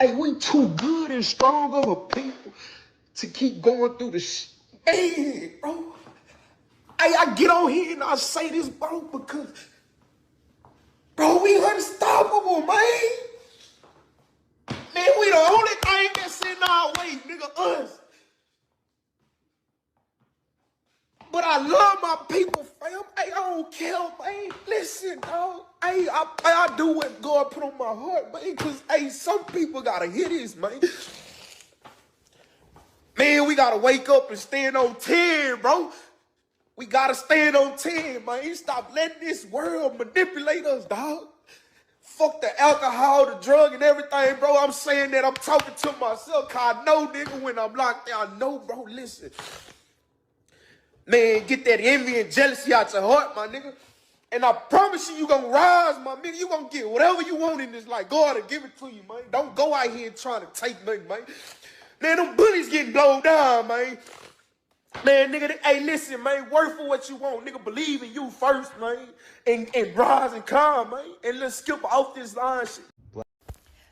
Hey, we too good and strong of a people to keep going through the shit. Hey, bro. Hey, I get on here and I say this, bro, because, bro, we unstoppable, man. Man, we the only thing that's in our way, nigga, us. But I love my people, fam. Hey, I don't care, man. Listen, dog. Hey, I do what God put on my heart, man, because, hey, some people gotta hear this, man. Man, we gotta wake up and stand on 10, bro. We gotta stand on 10, man. Stop letting this world manipulate us, dog. Fuck the alcohol, the drug, and everything, bro. I'm saying that I'm talking to myself, cause I know, nigga, when I'm locked down, I know, bro, listen. Man, get that envy and jealousy out your heart, my nigga. And I promise you, you gonna rise, my nigga. You gonna get whatever you want in this life. God will give it to you, man. Don't go out here trying to take nothing, man. Man, them bullies getting blown down, man. Man, nigga, hey, listen, man, work for what you want. Nigga, believe in you first, man. And rise and climb, man. And let's skip off this line shit.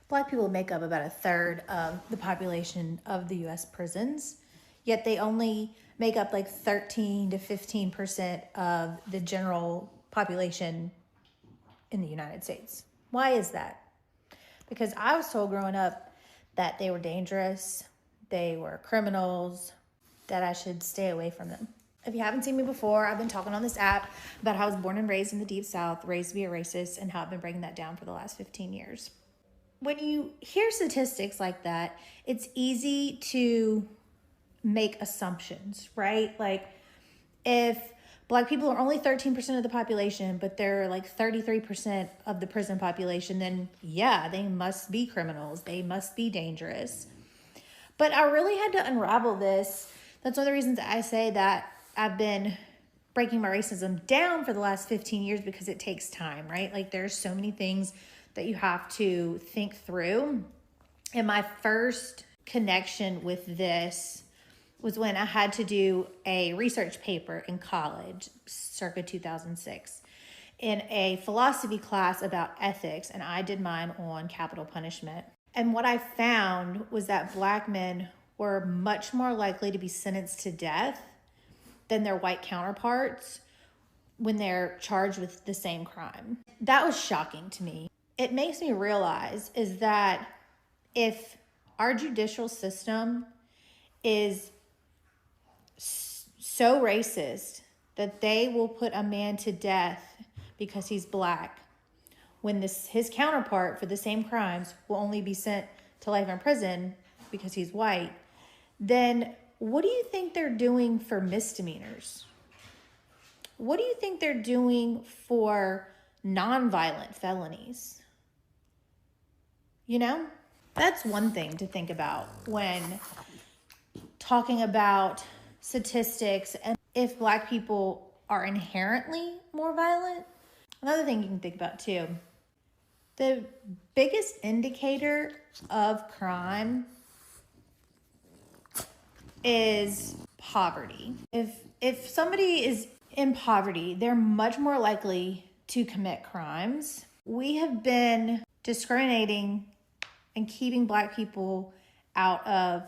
Black people make up about a third of the population of the US prisons, yet they only make up like 13 to 15% of the general population in the United States. Why is that? Because I was told growing up that they were dangerous, they were criminals, that I should stay away from them. If you haven't seen me before, I've been talking on this app about how I was born and raised in the Deep South, raised to be a racist, and how I've been breaking that down for the last 15 years. When you hear statistics like that, it's easy to make assumptions, right? Like if Black people are only 13% of the population, but they're like 33% of the prison population, then yeah, they must be criminals. They must be dangerous. But I really had to unravel this. That's one of the reasons I say that I've been breaking my racism down for the last 15 years, because it takes time, right? Like there's so many things that you have to think through. And my first connection with this was when I had to do a research paper in college, circa 2006, in a philosophy class about ethics, and I did mine on capital punishment. And what I found was that Black men were much more likely to be sentenced to death than their white counterparts when they're charged with the same crime. That was shocking to me. It makes me realize is that if our judicial system is so racist that they will put a man to death because he's Black, when his counterpart for the same crimes will only be sent to life in prison because he's white, then what do you think they're doing for misdemeanors? What do you think they're doing for nonviolent felonies? You know, that's one thing to think about when talking about statistics and if Black people are inherently more violent. Another thing you can think about too, the biggest indicator of crime is poverty. If somebody is in poverty, they're much more likely to commit crimes. We have been discriminating and keeping Black people out of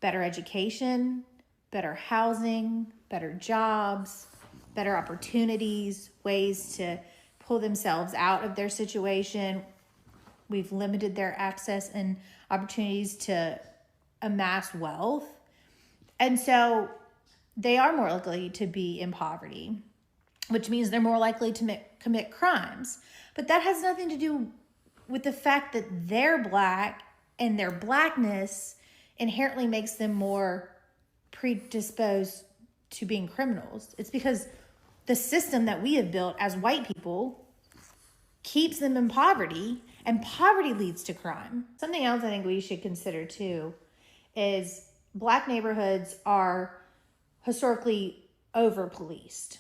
better education, better housing, better jobs, better opportunities, ways to pull themselves out of their situation. We've limited their access and opportunities to amass wealth. And so they are more likely to be in poverty, which means they're more likely to commit crimes. But that has nothing to do with the fact that they're Black and their Blackness inherently makes them more predisposed to being criminals. It's because the system that we have built as white people keeps them in poverty, and poverty leads to crime. Something else I think we should consider too is Black neighborhoods are historically over-policed.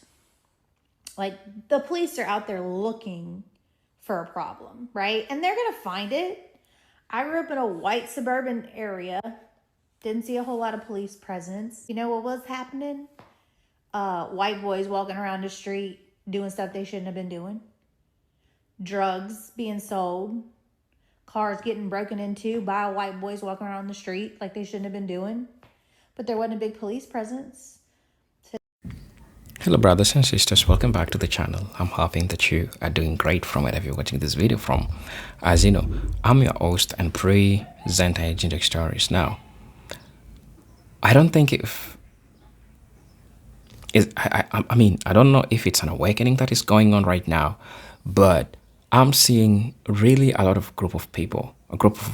Like the police are out there looking for a problem, right? And they're gonna find it. I grew up in a white suburban area, didn't see a whole lot of police presence. You know what was happening? White boys walking around the street doing stuff they shouldn't have been doing. Drugs being sold. cars getting broken into by white boys walking around the street like they shouldn't have been doing. But there wasn't a big police presence. Hello brothers and sisters, welcome back to the channel. I'm hoping that you are doing great from wherever you're watching this video from. As you know, I'm your host and present Intergenerational stories. Now, I don't think I don't know if it's an awakening that is going on right now, but I'm seeing really a lot of group of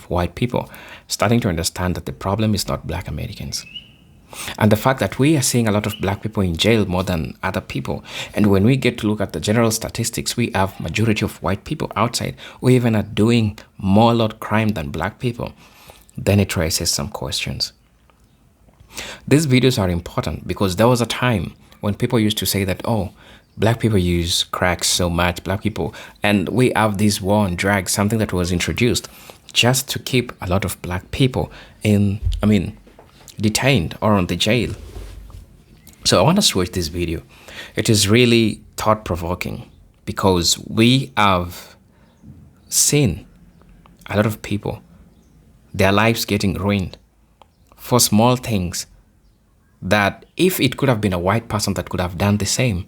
white people starting to understand that the problem is not black Americans. And the fact that we are seeing a lot of black people in jail more than other people. And when we get to look at the general statistics, we have majority of white people outside who even are doing more lot crime than black people. Then it raises some questions. These videos are important because there was a time when people used to say that, oh, black people use crack so much, black people, and we have this war on drugs, something that was introduced just to keep a lot of black people detained or on the jail. So I want us to watch this video. It is really thought-provoking because we have seen a lot of people, their lives getting ruined for small things that if it could have been a white person that could have done the same,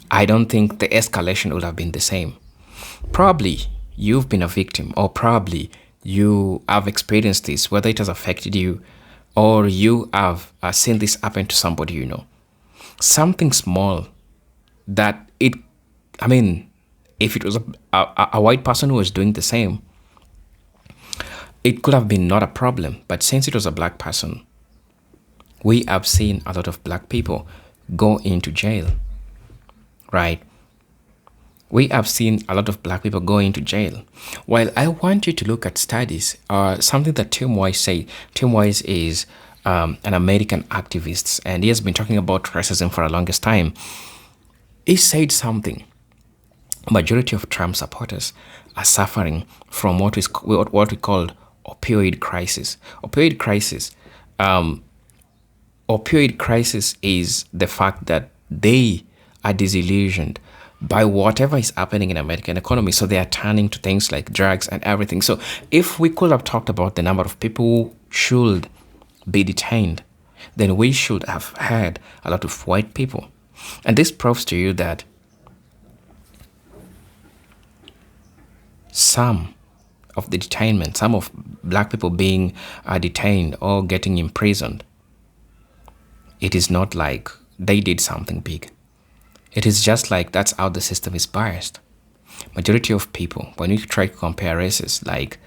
I don't think the escalation would have been the same. Probably you've been a victim, or probably you have experienced this, whether it has affected you or you have seen this happen to somebody you know. Something small that if it was a white person who was doing the same, it could have been not a problem. But since it was a black person, we have seen a lot of black people go into jail, right? We have seen a lot of black people go into jail. Well, I want you to look at studies, something that Tim Wise said. Tim Wise is an American activist, and he has been talking about racism for the longest time. He said something. Majority of Trump supporters are suffering from what we call opioid crisis. Opioid crisis is the fact that they are disillusioned by whatever is happening in American economy. So they are turning to things like drugs and everything. So if we could have talked about the number of people who should be detained, then we should have had a lot of white people. And this proves to you that some of the detainment, some of black people being detained or getting imprisoned, it is not like they did something big. It is just like that's how the system is biased. Majority of people, when you try to compare races, like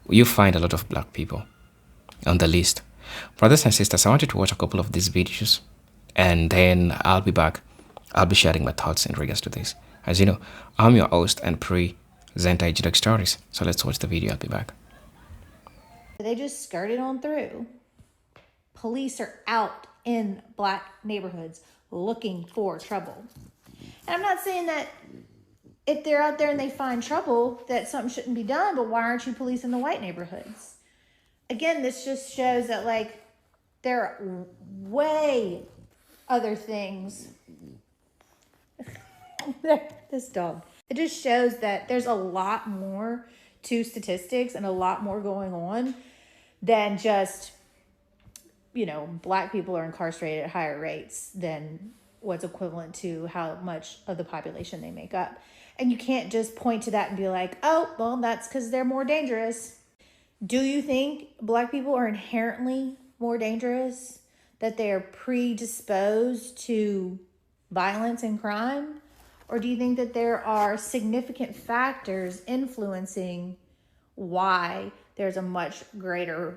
you find a lot of black people on the list. Brothers and sisters, I want you to watch a couple of these videos and then I'll be back. I'll be sharing my thoughts in regards to this. As you know, I'm your host and presenter Intergenerational stories. So let's watch the video. I'll be back. They just skirted on through. Police are out in black neighborhoods looking for trouble. And I'm not saying that if they're out there and they find trouble that something shouldn't be done, but why aren't you policing the white neighborhoods? Again, this just shows that like there are way other things. This dog. It just shows that there's a lot more to statistics and a lot more going on than just, black people are incarcerated at higher rates than what's equivalent to how much of the population they make up. And you can't just point to that and be like, oh, well, that's because they're more dangerous. Do you think black people are inherently more dangerous? That they're predisposed to violence and crime? Or do you think that there are significant factors influencing why there's a much greater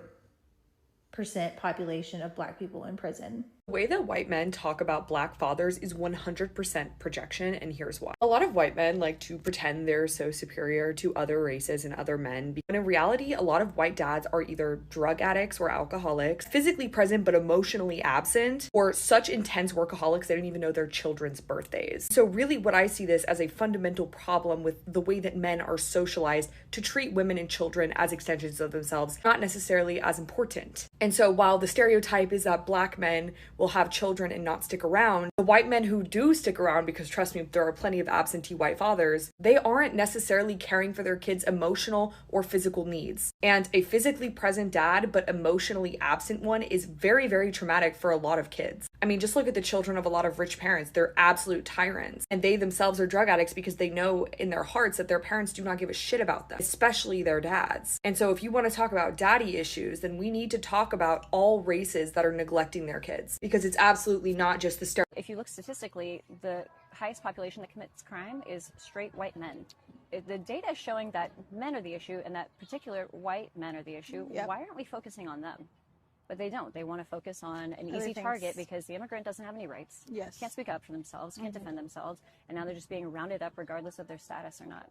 percent population of black people in prison? The way that white men talk about black fathers is 100% projection, and here's why. A lot of white men like to pretend they're so superior to other races and other men, when in reality, a lot of white dads are either drug addicts or alcoholics, physically present but emotionally absent, or such intense workaholics they don't even know their children's birthdays. So really what I see this as a fundamental problem with the way that men are socialized to treat women and children as extensions of themselves, not necessarily as important. And so while the stereotype is that black men will have children and not stick around. The white men who do stick around, because trust me, there are plenty of absentee white fathers, they aren't necessarily caring for their kids' emotional or physical needs. And a physically present dad but emotionally absent one is very, very traumatic for a lot of kids. I mean, just look at the children of a lot of rich parents. They're absolute tyrants, and they themselves are drug addicts because they know in their hearts that their parents do not give a shit about them, especially their dads. And so if you want to talk about daddy issues, then we need to talk about all races that are neglecting their kids, because it's absolutely not just the stereotype. If you look statistically, the highest population that commits crime is straight white men. The data is showing that men are the issue and that particular white men are the issue. Yep. Why aren't we focusing on them? But they don't. They want to focus on an easy target because the immigrant doesn't have any rights. Yes. Can't speak up for themselves, can't defend themselves, and now they're just being rounded up regardless of their status or not.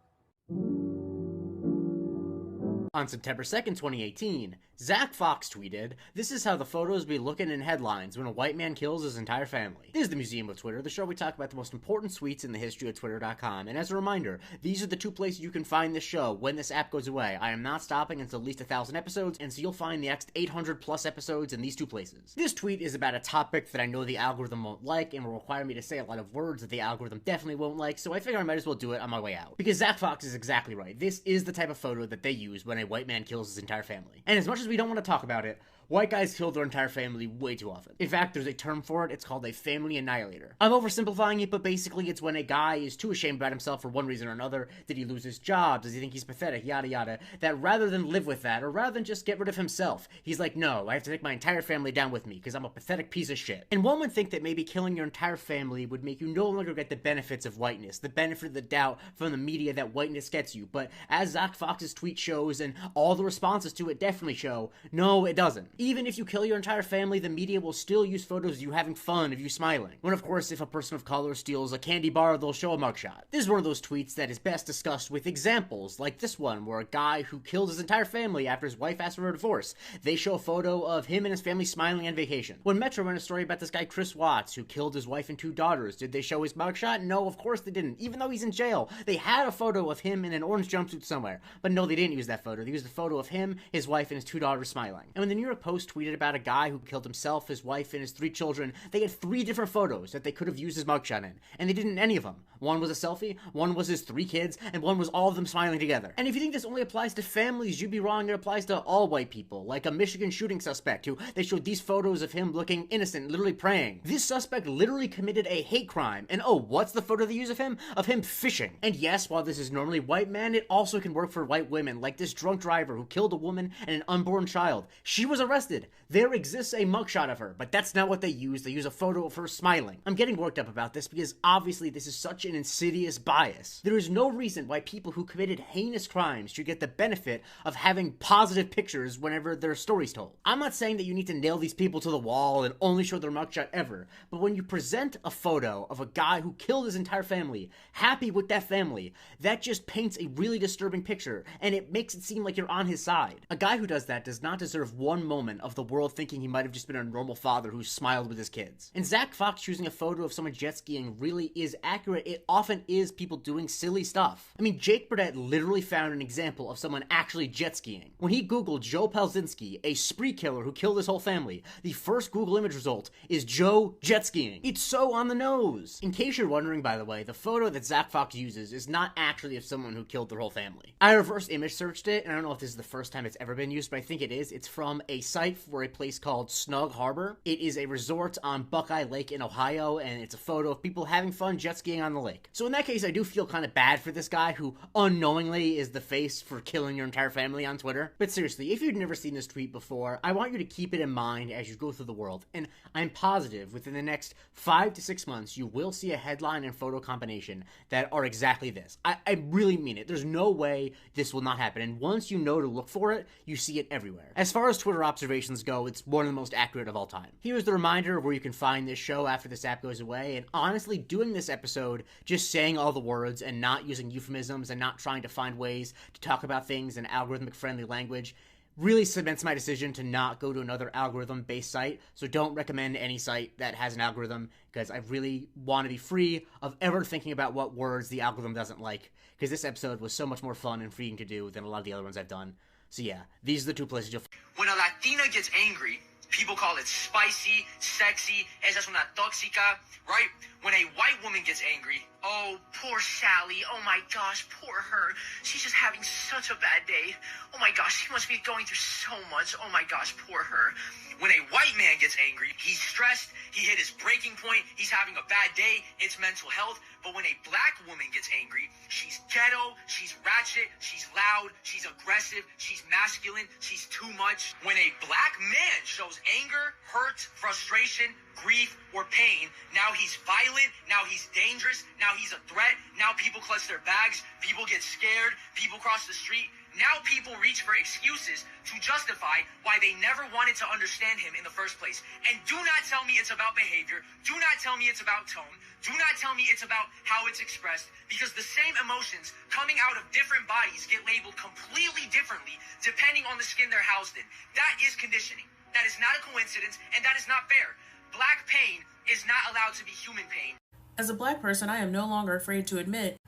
On September 2nd, 2018, Zach Fox tweeted, "This is how the photos be looking in headlines when a white man kills his entire family." This is the Museum of Twitter, the show we talk about the most important tweets in the history of Twitter.com. And as a reminder, these are the two places you can find this show when this app goes away. I am not stopping until at least 1,000 episodes, and so you'll find the next 800 plus episodes in these two places. This tweet is about a topic that I know the algorithm won't like and will require me to say a lot of words that the algorithm definitely won't like, so I figure I might as well do it on my way out. Because Zach Fox is exactly right. This is the type of photo that they use when a white man kills his entire family. And as much as we don't want to talk about it, white guys kill their entire family way too often. In fact, there's a term for it. It's called a family annihilator. I'm oversimplifying it, but basically it's when a guy is too ashamed about himself for one reason or another. Did he lose his job? Does he think he's pathetic? Yada yada. That rather than live with that, or rather than just get rid of himself, he's like, no, I have to take my entire family down with me because I'm a pathetic piece of shit. And one would think that maybe killing your entire family would make you no longer get the benefits of whiteness, the benefit of the doubt from the media that whiteness gets you. But as Zach Fox's tweet shows, and all the responses to it definitely show, no, it doesn't. Even if you kill your entire family, the media will still use photos of you having fun, of you smiling. When of course, if a person of color steals a candy bar, they'll show a mugshot. This is one of those tweets that is best discussed with examples, like this one, where a guy who killed his entire family after his wife asked for a divorce. They show a photo of him and his family smiling on vacation. When Metro ran a story about this guy Chris Watts, who killed his wife and 2 daughters, did they show his mugshot? No, of course they didn't. Even though he's in jail, they had a photo of him in an orange jumpsuit somewhere. But no, they didn't use that photo. They used a photo of him, his wife, and his 2 daughters smiling. And when the New York Post tweeted about a guy who killed himself, his wife, and his 3 children, they had 3 different photos that they could have used his mugshot in, and they didn't any of them. One was a selfie, one was his 3 kids, and one was all of them smiling together. And if you think this only applies to families, you'd be wrong. It applies to all white people, like a Michigan shooting suspect who they showed these photos of him looking innocent, literally praying. This suspect literally committed a hate crime, and oh, what's the photo they use of him? Of him fishing. And yes, while this is normally white men, it also can work for white women, like this drunk driver who killed a woman and an unborn child. She was arrested. There exists a mugshot of her, but that's not what they use. They use a photo of her smiling. I'm getting worked up about this because obviously this is such an insidious bias. There is no reason why people who committed heinous crimes should get the benefit of having positive pictures whenever their story's told. I'm not saying that you need to nail these people to the wall and only show their mugshot ever, but when you present a photo of a guy who killed his entire family, happy with that family, that just paints a really disturbing picture, and it makes it seem like you're on his side. A guy who does that does not deserve one moment of the world thinking he might have just been a normal father who smiled with his kids. And Zach Fox choosing a photo of someone jet skiing really is accurate. It often is people doing silly stuff. I mean, Jake Burdett literally found an example of someone actually jet skiing. When he Googled Joe Pelzinski, a spree killer who killed his whole family, the first Google image result is Joe jet skiing. It's so on the nose. In case you're wondering, by the way, the photo that Zach Fox uses is not actually of someone who killed their whole family. I reverse image searched it, and I don't know if this is the first time it's ever been used, but I think it is. It's from a site for a place called Snug Harbor. It is a resort on Buckeye Lake in Ohio, and it's a photo of people having fun jet skiing on the lake. So in that case, I do feel kind of bad for this guy who unknowingly is the face for killing your entire family on Twitter. But seriously, if you've never seen this tweet before, I want you to keep it in mind as you go through the world, and I'm positive within the next 5 to 6 months, you will see a headline and photo combination that are exactly this. I really mean it. There's no way this will not happen, and once you know to look for it, you see it everywhere. As far as Twitter observations go, it's one of the most accurate of all time. Here's the reminder of where you can find this show after this app goes away, and honestly, doing this episode, just saying all the words and not using euphemisms and not trying to find ways to talk about things in algorithmic-friendly language really cements my decision to not go to another algorithm-based site, so don't recommend any site that has an algorithm, because I really want to be free of ever thinking about what words the algorithm doesn't like, because this episode was so much more fun and freeing to do than a lot of the other ones I've done. So yeah, these are the two places you'll... When a Latina gets angry, People call it spicy, sexy, esa es una tóxica, right? When a white woman gets angry, oh, poor Sally, oh my gosh, poor her. She's just having such a bad day. Oh my gosh, she must be going through so much. Oh my gosh, poor her. When a white man gets angry, he's stressed, he hit his breaking point, he's having a bad day, it's mental health. But when a black woman gets angry, she's ghetto, she's ratchet, she's loud, she's aggressive, she's masculine, she's too much. When a black man shows anger, hurt, frustration, grief, or pain, now he's violent, now he's dangerous, now he's a threat, now people clutch their bags, people get scared, people cross the street. Now people reach for excuses to justify why they never wanted to understand him in the first place. And do not tell me it's about behavior. Do not tell me it's about tone. Do not tell me it's about how it's expressed, because the same emotions coming out of different bodies get labeled completely differently depending on the skin they're housed in. That is conditioning. That is not a coincidence, and that is not fair. Black pain is not allowed to be human pain. As a black person, I am no longer afraid to admit,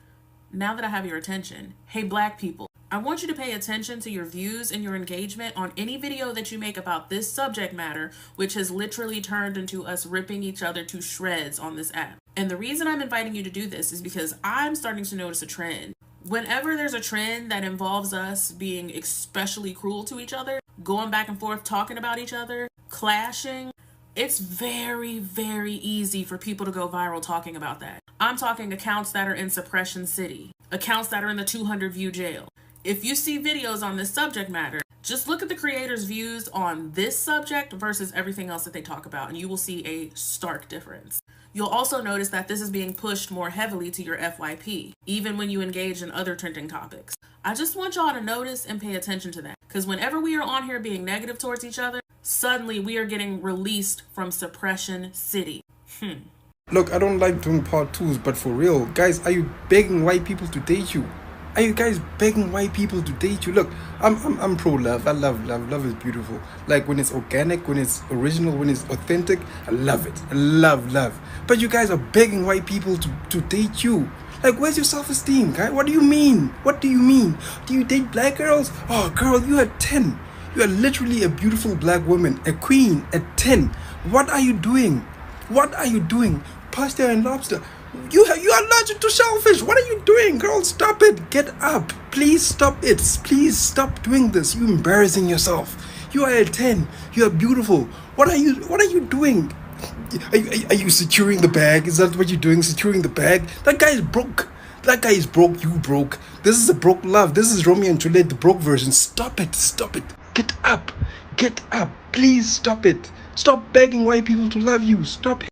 now that I have your attention, hey black people, I want you to pay attention to your views and your engagement on any video that you make about this subject matter, which has literally turned into us ripping each other to shreds on this app. And the reason I'm inviting you to do this is because I'm starting to notice a trend. Whenever there's a trend that involves us being especially cruel to each other, going back and forth talking about each other, clashing, it's very, very easy for people to go viral talking about that. I'm talking accounts that are in Suppression City, accounts that are in the 200 view jail. If you see videos on this subject matter, just look at the creator's views on this subject versus everything else that they talk about, and you will see a stark difference. You'll also notice that this is being pushed more heavily to your FYP, even when you engage in other trending topics. I just want y'all to notice and pay attention to that, because whenever we are on here being negative towards each other, suddenly we are getting released from Suppression City. Look, I don't like doing part twos, but for real, guys, are you begging white people to date you? Are you guys begging white people to date you? Look, I'm pro love. I love love. Love is beautiful. Like when it's organic, when it's original, when it's authentic, I love it. I love love. But you guys are begging white people to date you. Like, where's your self-esteem, guy? What do you mean? What do you mean? Do you date black girls? Oh, girl, you are 10. You are literally a beautiful black woman, a queen at 10. What are you doing? What are you doing? Pasta and lobster. You are allergic to shellfish. What are you doing, girl? Stop it. Get up. Please stop it. Please stop doing this. You're embarrassing yourself. You are at 10. You are beautiful. What are you doing? Are you securing the bag? Is that what you're doing? Securing the bag? That guy is broke. That guy is broke. You broke. This is a broke love. This is Romeo and Juliet, the broke version. Stop it. Stop it. Get up. Get up. Please stop it. Stop begging white people to love you. Stop it.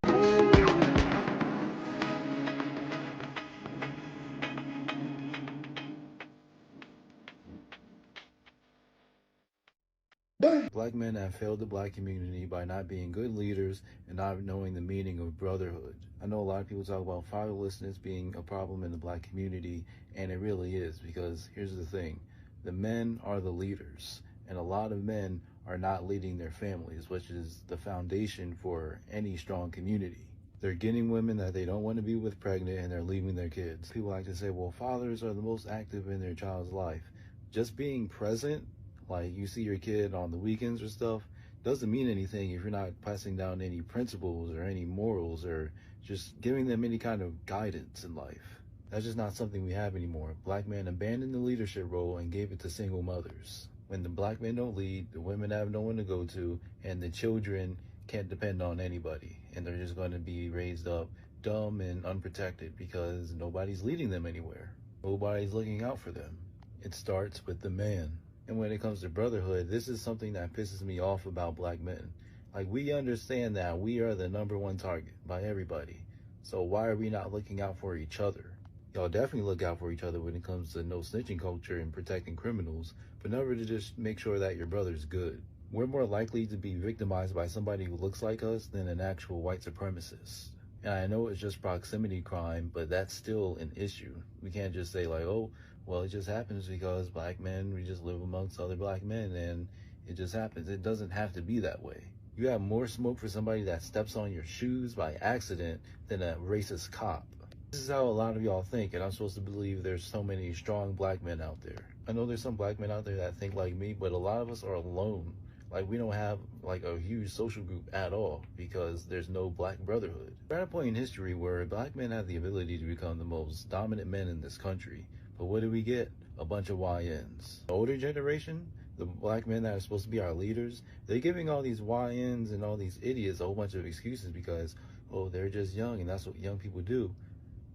Black men have failed the black community by not being good leaders and not knowing the meaning of brotherhood. I know a lot of people talk about fatherlessness being a problem in the black community, and it really is, because here's the thing. The men are the leaders, and a lot of men are not leading their families, which is the foundation for any strong community. They're getting women that they don't want to be with pregnant, and they're leaving their kids. People like to say, well, fathers are the most active in their child's life. Just being present, like you see your kid on the weekends or stuff, doesn't mean anything if you're not passing down any principles or any morals or just giving them any kind of guidance in life. That's just not something we have anymore. Black men abandoned the leadership role and gave it to single mothers. When the black men don't lead, the women have no one to go to, and the children can't depend on anybody. And they're just going to be raised up dumb and unprotected because nobody's leading them anywhere. Nobody's looking out for them. It starts with the man. And when it comes to brotherhood, this is something that pisses me off about black men. Like, we understand that we are the #1 target by everybody. So why are we not looking out for each other? Y'all definitely look out for each other when it comes to no snitching culture and protecting criminals, but never to just make sure that your brother's good. We're more likely to be victimized by somebody who looks like us than an actual white supremacist. And I know it's just proximity crime, but that's still an issue. We can't just say like, oh, well, it just happens because black men, we just live amongst other black men and it just happens. It doesn't have to be that way. You have more smoke for somebody that steps on your shoes by accident than a racist cop. This is how a lot of y'all think, and I'm supposed to believe there's so many strong black men out there. I know there's some black men out there that think like me, but a lot of us are alone. Like, we don't have like a huge social group at all because there's no black brotherhood. We're at a point in history where black men have the ability to become the most dominant men in this country. But what do we get? A bunch of YNs. The older generation, the black men that are supposed to be our leaders, they're giving all these YNs and all these idiots a whole bunch of excuses because, oh, they're just young and that's what young people do.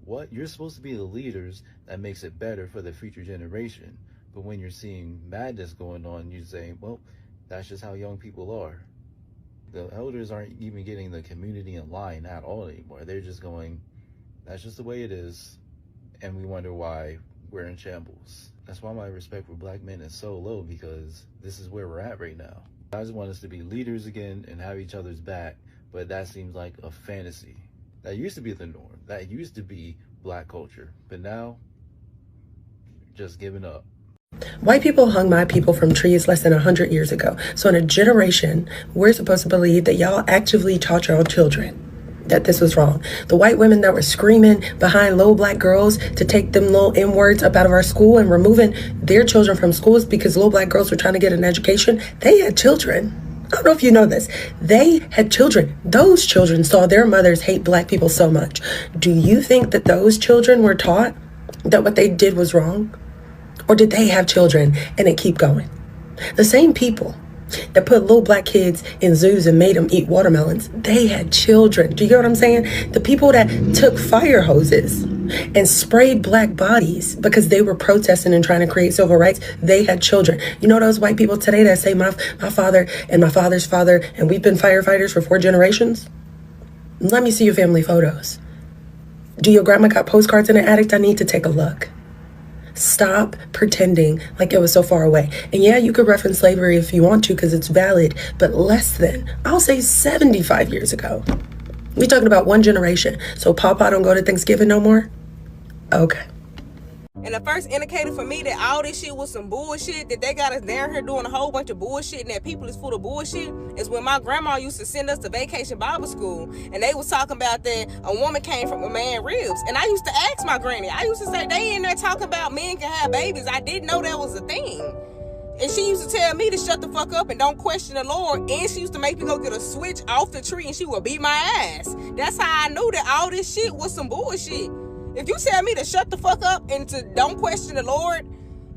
What? You're supposed to be the leaders that makes it better for the future generation. But when you're seeing madness going on, you're saying, well, that's just how young people are. The elders aren't even getting the community in line at all anymore. They're just going, that's just the way it is. And we wonder why we're in shambles. That's why my respect for black men is so low, because this is where we're at right now. I just want us to be leaders again and have each other's back, but that seems like a fantasy. That used to be the norm. That used to be black culture. But now, just giving up. White people hung my people from trees less than 100 years ago. So in a generation, we're supposed to believe that y'all actively taught your own children that this was wrong. The white women that were screaming behind little black girls to take them little N-words up out of our school and removing their children from schools because little black girls were trying to get an education, they had children. I don't know if you know this. They had children. Those children saw their mothers hate black people so much. Do you think that those children were taught that what they did was wrong? Or did they have children and it keep going? The same people that put little black kids in zoos and made them eat watermelons, they had children. Do you get what I'm saying? The people that took fire hoses and sprayed black bodies because they were protesting and trying to create civil rights, they had children. You know those white people today that say my father and my father's father and we've been firefighters for 4 generations? Let me see your family photos. Do your grandma got postcards in the attic? I need to take a look. Stop pretending like it was so far away. And yeah, you could reference slavery if you want to because it's valid, but less than, I'll say 75 years ago. We talking about one generation. So Papa don't go to Thanksgiving no more? Okay. And the first indicator for me that all this shit was some bullshit, that they got us down here doing a whole bunch of bullshit and that people is full of bullshit, is when my grandma used to send us to vacation Bible school. And they was talking about that a woman came from a man's ribs. And I used to ask my granny, I used to say, they in there talking about men can have babies. I didn't know that was a thing. And she used to tell me to shut the fuck up and don't question the Lord. And she used to make me go get a switch off the tree and she would beat my ass. That's how I knew that all this shit was some bullshit. If you tell me to shut the fuck up and to don't question the Lord,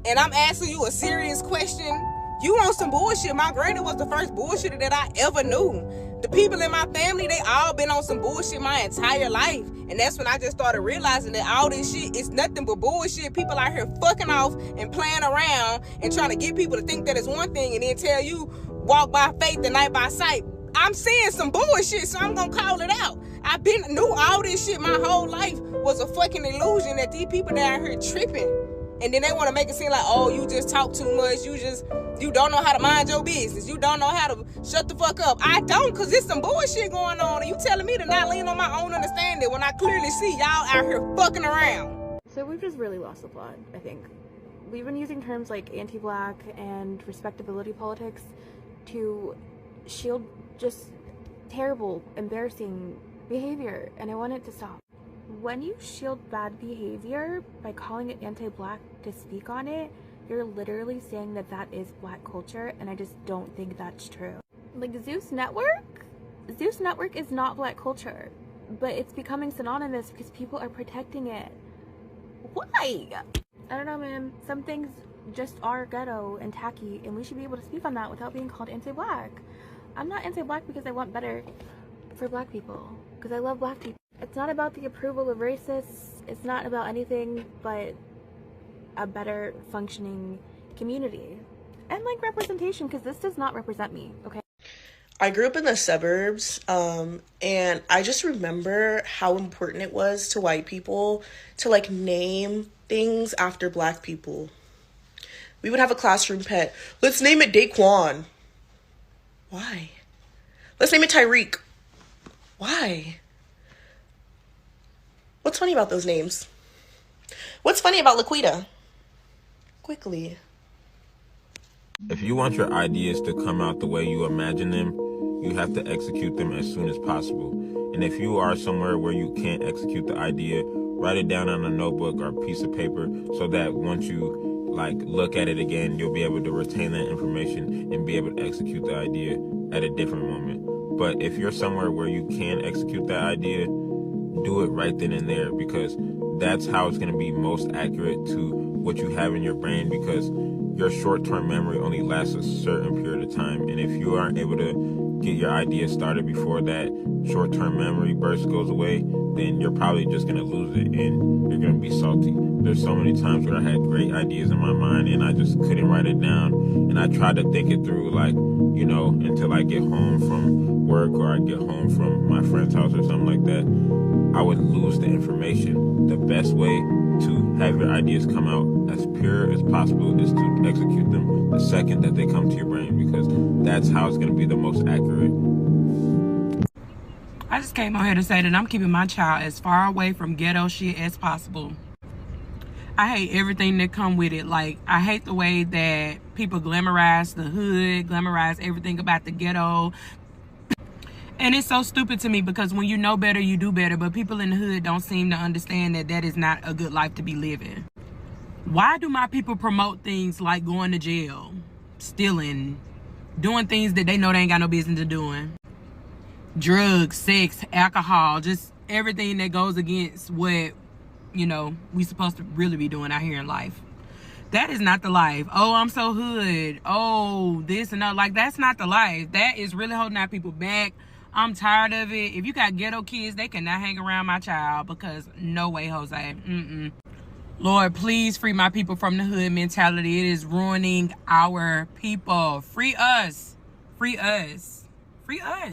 and I'm asking you a serious question, you want some bullshit. My granny was the first bullshitter that I ever knew. The people in my family, they all been on some bullshit my entire life. And that's when I just started realizing that all this shit is nothing but bullshit. People out here fucking off and playing around and trying to get people to think that it's one thing and then tell you walk by faith and not by sight. I'm seeing some bullshit, so I'm gonna call it out. I've been knew all this shit my whole life was a fucking illusion that these people down here tripping. And then they want to make it seem like, oh, you just talk too much. You don't know how to mind your business. You don't know how to shut the fuck up. I don't, because there's some bullshit going on. And you telling me to not lean on my own understanding when I clearly see y'all out here fucking around. So we've just really lost the plot, I think. We've been using terms like anti-black and respectability politics to shield just terrible, embarrassing behavior, and I want it to stop. When you shield bad behavior by calling it anti-black to speak on it, you're literally saying that that is black culture, and I just don't think that's true. Like Zeus Network? Zeus Network is not black culture, but it's becoming synonymous because people are protecting it. Why? I don't know, man. Some things just are ghetto and tacky, and we should be able to speak on that without being called anti-black. I'm not anti-black because I want better for black people, because I love black people. It's not about the approval of racists. It's not about anything but a better functioning community and like representation, because this does not represent me. Okay, I grew up in the suburbs, and I just remember how important it was to white people to like name things after black people. We would have a classroom pet. Let's name it Daquan. Why? Let's name it Tyreek. Why? What's funny about those names? What's funny about Laquita? Quickly. If you want your ideas to come out the way you imagine them, you have to execute them as soon as possible. And if you are somewhere where you can't execute the idea, write it down on a notebook or a piece of paper so that once you like look at it again, you'll be able to retain that information and be able to execute the idea at a different moment. But if you're somewhere where you can execute that idea, do it right then and there, because that's how it's going to be most accurate to what you have in your brain, because your short-term memory only lasts a certain period of time. And if you aren't able to get your idea started before that short-term memory burst goes away, then you're probably just going to lose it and you're going to be salty. There's so many times where I had great ideas in my mind and I just couldn't write it down. And I tried to think it through, like, you know, until I get home from work or I get home from my friend's house or something like that. I would lose the information. The best way to have your ideas come out as pure as possible is to execute them the second that they come to your brain, because that's how it's going to be the most accurate. I just came on here to say that I'm keeping my child as far away from ghetto shit as possible. I hate everything that come with it. Like, I hate the way that people glamorize the hood, glamorize everything about the ghetto. And it's so stupid to me, because when you know better, you do better. But people in the hood don't seem to understand that that is not a good life to be living. Why do my people promote things like going to jail, stealing, doing things that they know they ain't got no business to doing? Drugs, sex, alcohol, just everything that goes against what, you know, we supposed to really be doing out here in life. That is not the life. Oh, I'm so hood. Oh, this and that. Like, that's not the life. That is really holding our people back. I'm tired of it. If you got ghetto kids, they cannot hang around my child, because no way, Jose. Lord, please free my people from the hood mentality. It is ruining our people. Free us. Free us. Free us.